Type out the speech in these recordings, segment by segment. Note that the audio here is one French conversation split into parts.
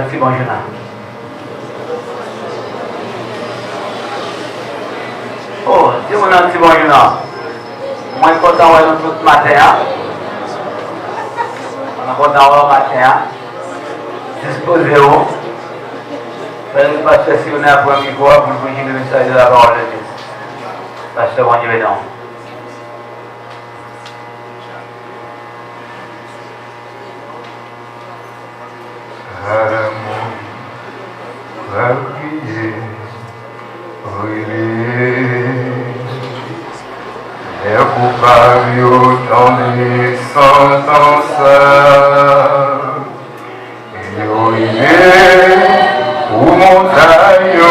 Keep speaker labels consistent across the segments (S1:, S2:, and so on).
S1: un petit bonjour. Oh, si on a un petit bonjour. Moi, je suis content de voir tout matin. On est content de voir matin. Disposez-vous. Parce que si on a un premier micro, vous pouvez le message de la parole de Dieu. Parce que on y va donc.
S2: Va prier, les coupables autant des sentences, ou montagne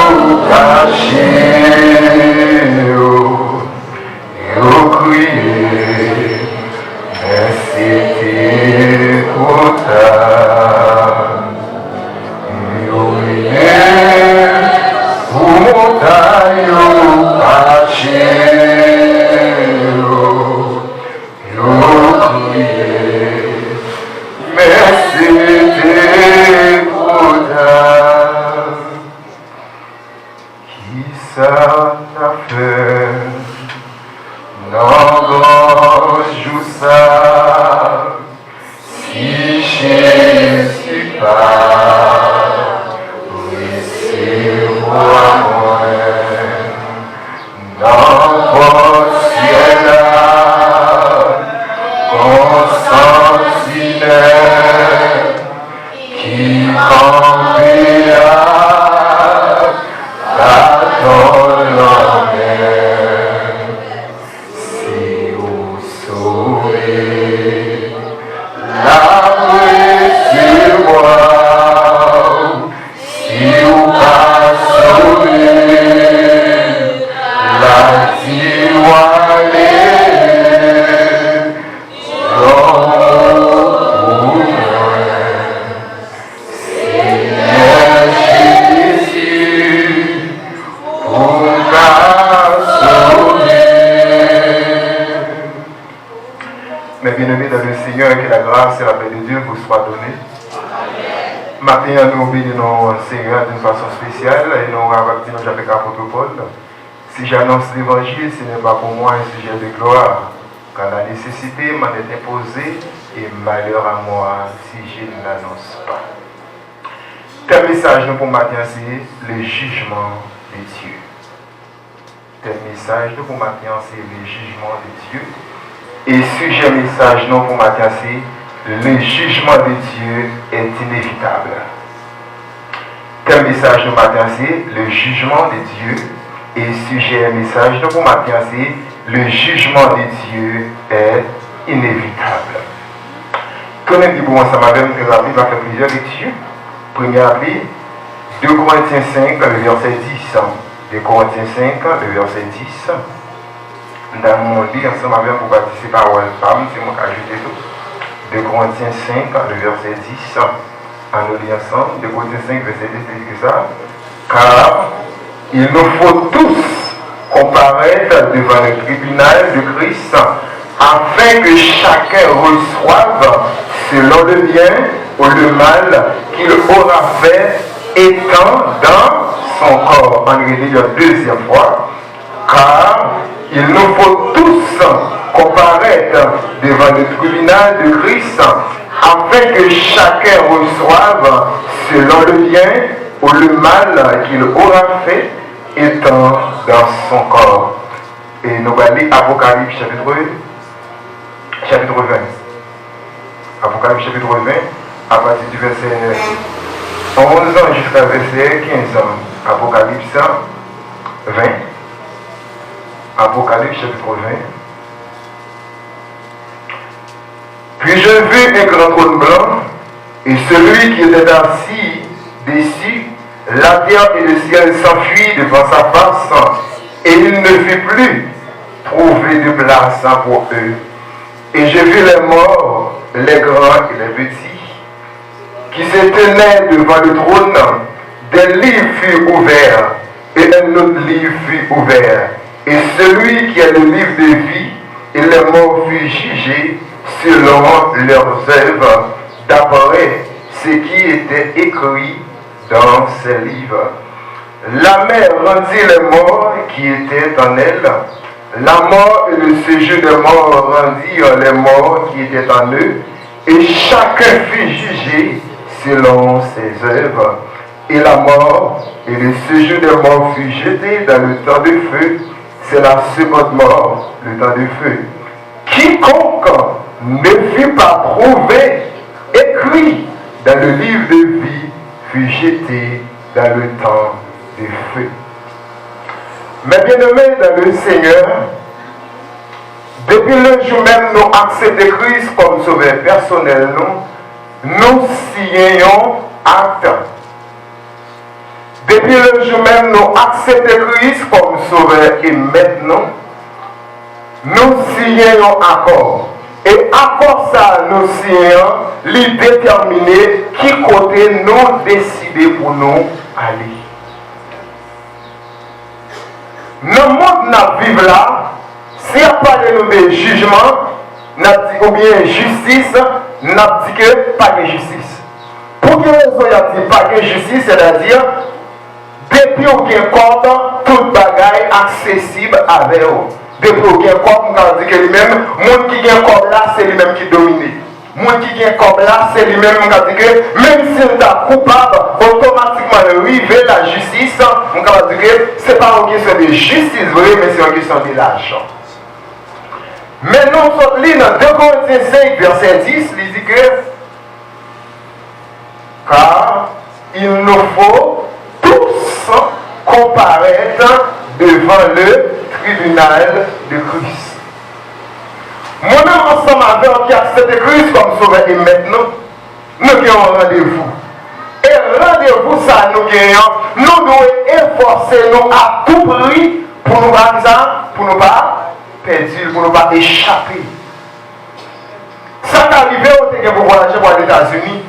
S2: cachée, et crier, mais c'était trop tard. Mes bien-aimés dans le Seigneur, que la grâce et la paix de Dieu vous soient données. Maintenant, nous bénissons le Seigneur d'une façon spéciale et nous rabattons avec l'apôtre Paul. Si j'annonce l'évangile, ce n'est pas pour moi un sujet de gloire, car la nécessité m'en est imposée et malheur à moi si je ne l'annonce pas. Tel message nous pour matin, c'est le jugement de Dieu. Tel message nous pour matin, c'est le jugement de Dieu. Et sujet message nous pour matin, c'est le jugement de Dieu est inévitable. Tel message nous matin, c'est le jugement de Dieu. Et sujet message nous pour matin, c'est le jugement de Dieu est inévitable. Comme dit pour moi, ça m'a même rapide, va faire plusieurs lectures. Première appli, 2 Corinthiens 5, le verset 10. 2 Corinthiens 5, le verset 10. Dans mon lit, ensemble avec pour participer à Welfam, c'est moi qui ai ajouté tout. 2 Corinthiens 5, le verset 10. En nous lit ensemble, 2 Corinthiens 5, verset 10, c'est que ça. Car il nous faut tous comparaître devant le tribunal de Christ, afin que chacun reçoive selon le bien ou le mal qu'il aura fait étant dans son corps. On le dit la deuxième fois. Car il nous faut tous comparaître devant le tribunal de Christ, afin que chacun reçoive selon le bien ou le mal qu'il aura fait étant dans son corps. Et nous allons lire Apocalypse chapitre 20. Apocalypse chapitre 20, à partir du verset 11 jusqu'à verset 15. Apocalypse 20. Apocalypse chapitre 20. Puis je vis un grand trône blanc, et celui qui était assis dessus, la terre et le ciel s'enfuient devant sa face, et il ne fit plus trouver de place pour eux. Et je vis les morts, les grands et les petits, qui se tenaient devant le trône. Des livres furent ouverts, et un autre livre fut ouvert. Et celui qui a le livre de vie, et les morts furent jugés selon leurs œuvres, d'après ce qui était écrit dans ces livres. La mer rendit les morts qui étaient en elle. La mort et le séjour des morts rendirent les morts qui étaient en eux. Et chacun fut jugé selon ses œuvres. Et la mort et le séjour des morts fut jeté dans le temps de feu. C'est la seconde mort, le temps de feu. Quiconque ne fut pas prouvé, écrit dans le livre de vie, fut jeté dans le temps de feu. Mes bien-aimés dans le Seigneur, depuis le jour même nous acceptons Christ comme sauveur personnel, nous signons acte. Depuis le jour même nous acceptons Christ comme sauveur et maintenant, nous signons accord. Et accord ça, nous signons, lui déterminer qui côté nous décider pour nous aller. Dans le monde nous vivons là, si on parle de jugement, ou bien justice, nous dit que pas de justice. Pour quelle raison il a dit pas de justice, c'est-à-dire, depuis aucun compte, toute bagaille accessible avec eux. Depuis aucun compte, on dit que lui-même, le monde qui vient comme là, c'est lui-même qui domine. Le monde qui vient comme là, c'est lui-même qui dit que même si on est coupable, automatiquement, arriver la justice, on dit que ce n'est pas une question de justice, vrai, mais c'est une question de l'argent. Mais nous sommes là dans 2 Corinthiens 5, verset 10, il dit que car il nous faut tous comparaître devant le tribunal de Christ. Moi-même, ensemble avec qui accepte Christ comme sauveur et maintenant, nous avons un rendez-vous. Et rendez-vous, ça nous gagnons, nous devons efforcer nous à tout prix pour nous pas perdre, pour ne pas échapper. Ça qui arrive au pour voyager pour les États-Unis,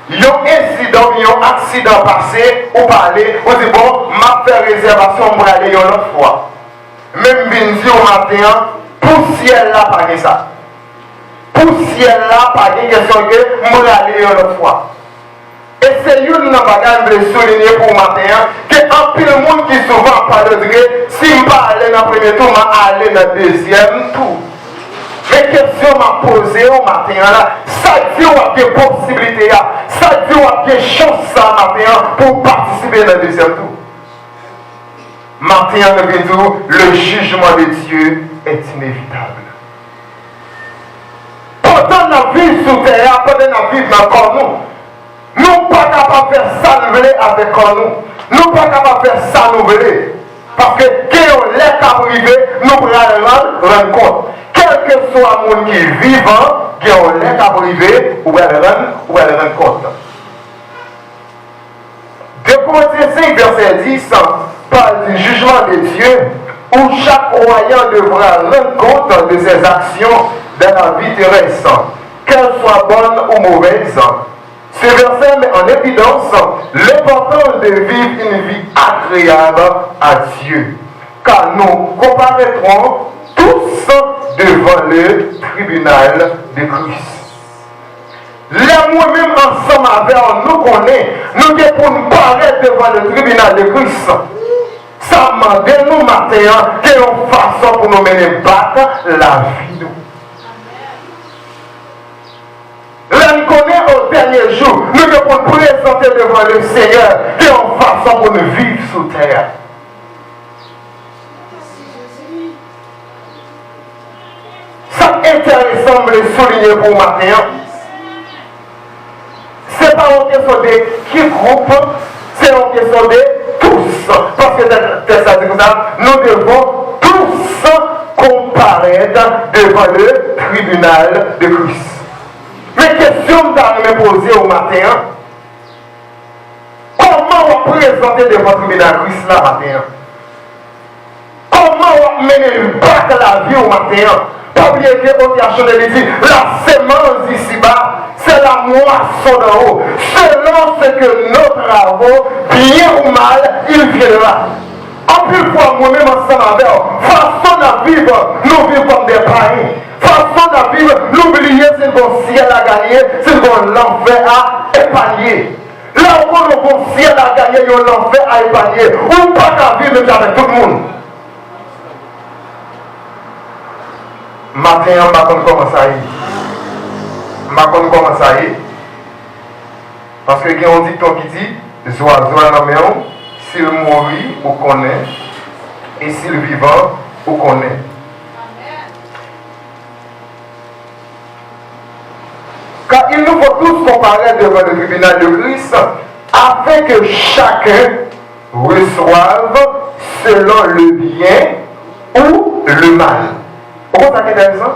S2: il y a un accident passé, ou parler, on dit bon, m'a fait réservation pour aller une autre fois. Même Binzi au matin, pour ciel là, pas ça. Pour ciel là, pas de question que je vais aller une autre fois. Et c'est une bagage de souligner pour matin que un peu de monde qui souvent parle de si je ne pas aller dans le premier tour, je vais aller dans le deuxième tour. Mais question m'a posée au matin là, ça dit qu'il y a des possibilités, ça dit qu'il y a des chances matin pour participer dans le deuxième tour. Matin, le jugement de Dieu est inévitable. Pendant la vie sous terre, pendant la vie dans le corps, nous ne sommes pas capables de faire ça nous voulons avec nous. Nous ne sommes pas capables de faire ça nous voulons. Parce que quand on est arrivé, nous pouvons rendre compte. Quel que soit le monde qui est vivant, quand on est arrivé, on va rendre compte. 2 Corinthiens 5, verset 10, parle du jugement de Dieu, où chaque croyant devra rendre compte de ses actions dans la vie terrestre, qu'elles soient bonnes ou mauvaises. Ce verset met en évidence l'importance de vivre une vie agréable à Dieu, car nous comparaîtrons tous devant le tribunal de Christ. Là, moi-même, ensemble avec nous connaissons, nous devons pour nous paraître devant le tribunal de Christ. Ça m'a demandé nous matin qu'il y ait une façon pour nous mener battre la vie. Là, nous connaissons au dernier jour, nous devons nous présenter devant le Seigneur qu'il y ait une façon pour nous vivre sous terre. C'est intéressant de le souligner pour matin. Ce n'est pas une question de qui groupe, c'est une question de tous. Parce que ça dit comme ça, nous devons tous comparaître devant le tribunal de Christ. Mais question que je me poser au matin, comment on présenter devant le tribunal de Christ là matin? Comment on mener la vie au matin? Pas oublier que l'autre dit, la sémence d'ici-bas, c'est la moisson d'en haut. Selon ce que nos travaux, bien ou mal, il viendra. En plus fois, moi-même ensemble avec façon de vivre, nous vivons comme des païens. Façon de vivre, l'oublier, c'est le bon ciel à gagner, c'est le bon l'enfer à épargner. Là où le bon ciel à gagner, il y a l'enfer à épargner. On ne peut pas vivre avec tout le monde. Matin, je ne commence à y. Je commence à y. Parce qu'il y a un dicton qui dit, Zoa la main, s'il mourit, on connaît, et s'il vivant, on connaît. Car il nous faut tous comparer devant le tribunal de Christ afin que chacun reçoive selon le bien ou le mal. Vous comprenez intéressant?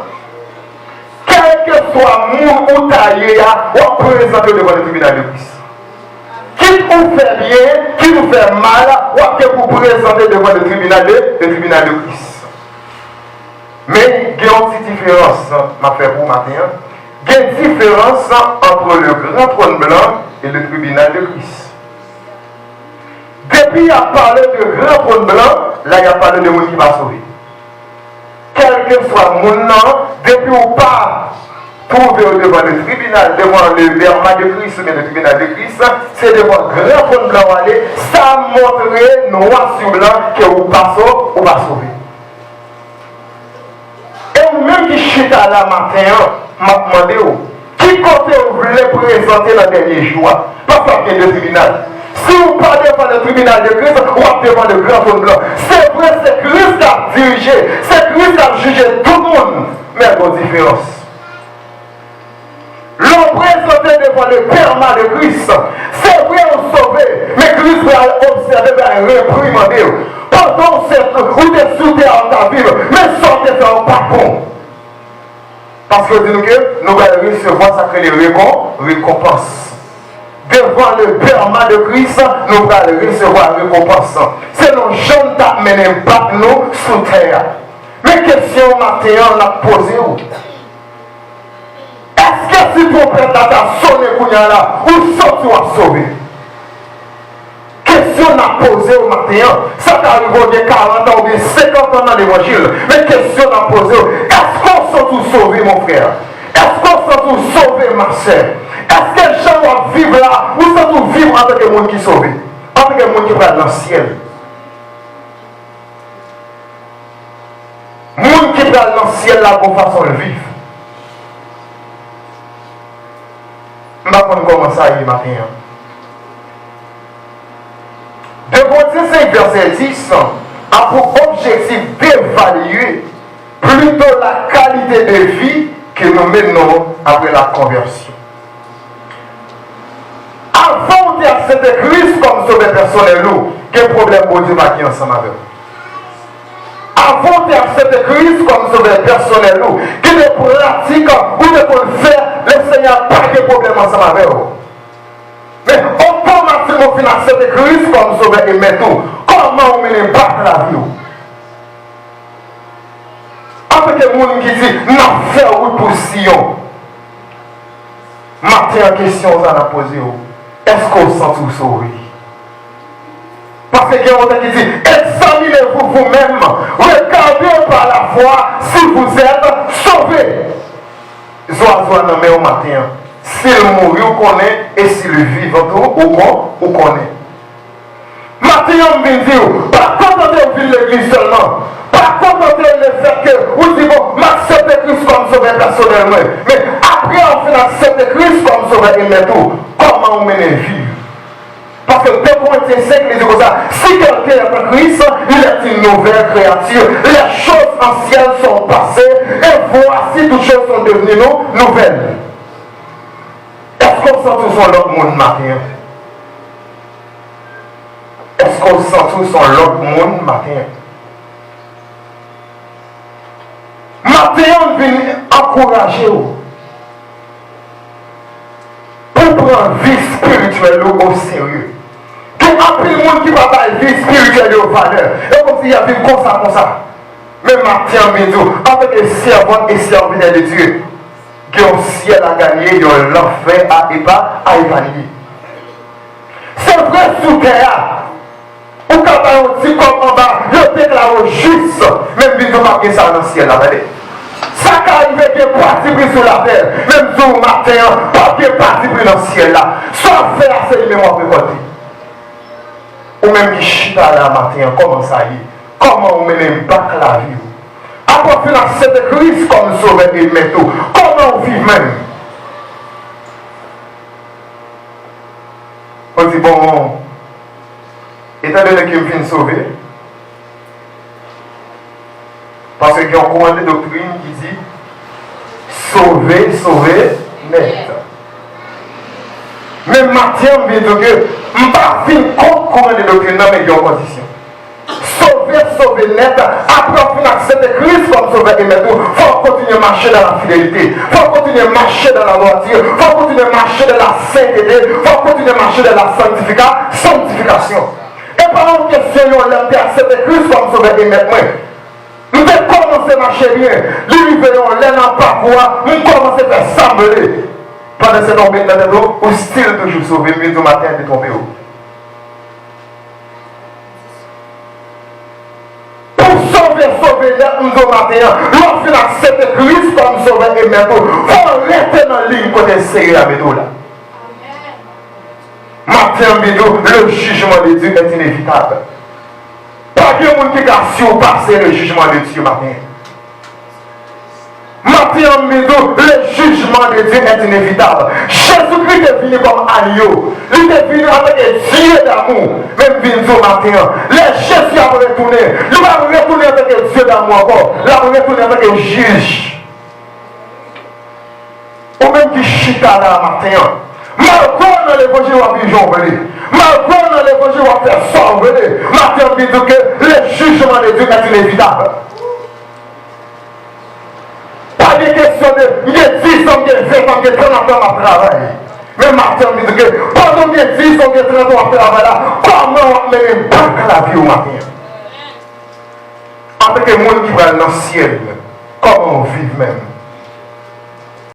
S2: Quel que soit le monde ou taillé, on peut présenter devant le tribunal de Christ. Qui nous fait bien, qui nous fait mal, on peut vous présenter devant le tribunal de Christ. Mais il y a une petite différence, m'a fait pour matin. Il y a une différence entre le grand trône blanc et le tribunal de Christ. Depuis qu'il a parlé de grand trône blanc, là il a parlé de monde qui va sauver. Quel que soit mon nom, depuis ou pas trouver devant le tribunal, devant le verma de Christ ou bien le tribunal de Christ, c'est devant le grand trône blanc aller, ça montrerait noir sur blanc que vous passez ou va sauver. Et vous-même qui chute à la matin, m'a demandé qui côté vous voulez présenter le dernier jour, pas qu'il y ait de tribunal. Si vous parlez devant le tribunal de Christ, ou devant le grand trône blanc, c'est vrai, c'est Christ qui a dirigé, c'est Christ qui a jugé tout le monde, mais il y a une différence. L'on présenté devant le perma de Christ, c'est vrai, on sauvé, mais Christ va observer, va réprimander. Pendant vous êtes sous terre en ta vie, mais sortez faire un pas bon. Parce que nous allons recevoir ça que les récompenses. Devant le perma de Christ, nous allons recevoir récompense. C'est nos jeunes qui mènent pas nous sous terre. Mais question matin, on a posé où? Est-ce que si ton père t'a sonné là, ou sorti ou sauvé? Question n'a posé au matin, ça t'arrive au 40 ans ou bien 50 ans dans l'évangile. Mais question n'a posé, est-ce qu'on sort tout sauvé mon frère? Est-ce qu'on sort tout sauvé ma soeur? Est-ce que les gens vont vivre là ou sont tous vivre en tant que monde qui sauvé? En tant que monde qui va dans le ciel? Monde qui va dans le ciel là pour façon de vivre. Je ne vais pas commencer à y matin. De Matthieu 5, verset 10 a pour objectif d'évaluer plutôt la qualité de vie que nous menons après la conversion. Avant d'accepter Christ comme sauveur personnel, quel problème pour Dieu va qui ensemble avec vous? Avant d'accepter Christ comme sauveur personnel, quelle pratique ou de faire, le Seigneur pas de problème ensemble avec vous. Mais automatiquement, on finit accepter Christ comme sauveur et maintenant, comment on mène pas la vie? Après que les gens qui disent, n'a fait route pour Sion. Matin en question, ça a posé. Est-ce qu'on sent tout sauvé? Parce qu'il y a des gens qui disent, examinez-vous vous-même, regardez par la foi si vous êtes sauvés. Zoa dans le matin. S'il mourit, on connaît, et s'il vit, on connaît. Matin, on vient dire, pas contenter de vivre l'église seulement. Pas contenter le fait que, vous dites, bon, m'accepter Christ comme sauveur personnellement. Mais après, on fait accepter Christ comme sauveur et tout, comment on mène vivre? Parce que 2 Corinthiens 5, il dit comme ça, si quelqu'un est en Christ, il est une nouvelle créature. Les choses anciennes sont passées, et voici toutes choses sont devenues nouvelles. Est-ce qu'on sent tous sur l'autre monde matin? Est-ce qu'on sent tous sur l'autre monde matin? Matin, on vient encourager vous. Pour prendre vie spirituelle au sérieux. Il y a un peu de monde qui va pas une vie spirituelle de valeur. Et comme s'il y avait comme ça. Mais matin, on vient dire, avec les servantes et serviteurs de Dieu, qui ont ciel à gagner, qui ont l'enfer à évanouir. C'est vrai sous terre. Ou quand on dit comme en bas, au juste, même si vous marquez ça dans le ciel là, ça qui arrive qui est parti pris sur la terre, même si vous matin, pas qui est parti pris dans le ciel là, soit faire c'est une mémoire de côté. Ou même qui chita là matin, comment ça y est, comment on met les bacs la vie. Après la cette Christ comme sauveur et maître, comment on vit même. On dit bon, étant donné qu'il me vient sauver, parce qu'il y a un courant de doctrine qui dit sauver, sauver, net. Mais Matthieu me dit que je ne vais pas finir contre courant de doctrine, mais il y a une condition. Sauver, sauver net, après on accepter Christ comme sauveur et maître, il faut continuer à marcher dans la fidélité, il faut continuer à marcher dans la droiture, il faut continuer à marcher dans la sainteté, il faut continuer à marcher dans la sanctification. Et par une question, on a accepté Christ comme sauveur et maître. Nous devons commencer à marcher bien. L'hiver, on l'a dans le parcours, nous commençons à faire sembler. Pendant que c'est tombé dans le dos, ou style toujours sauvé, mais du matin, de tomber haut. Sauver nous au matin, lorsqu'on accepte Christ comme sauveur et maître, il faut rester dans la ligne côté serré la méthode là. Matin, le jugement de Dieu est inévitable. Pas de monde qui a surpassé le jugement de Dieu matin. Matin, le jugement de Dieu est inévitable. Jésus-Christ est venu comme agneau. Il est venu avec un Dieu d'amour. Même venu au matin. Les Jésus a retourné. Il va retourner avec un Dieu d'amour encore. Il va retourner avec un juge. Ou même qui chita là matin. Malgré dans l'évangile, on va vivre venir. Malgré dans l'évangile, on va faire sauver. Matin, on dit que le jugement de Dieu est inévitable. Pas de question de 10 ans, 20 ans, 30 ans à travailler. Mais Martin me dit que pendant 10 ans, 30 ans à travailler, comment on met un bac à la vie au matin? En tant que monde qui va dans le ciel, comment on vit même?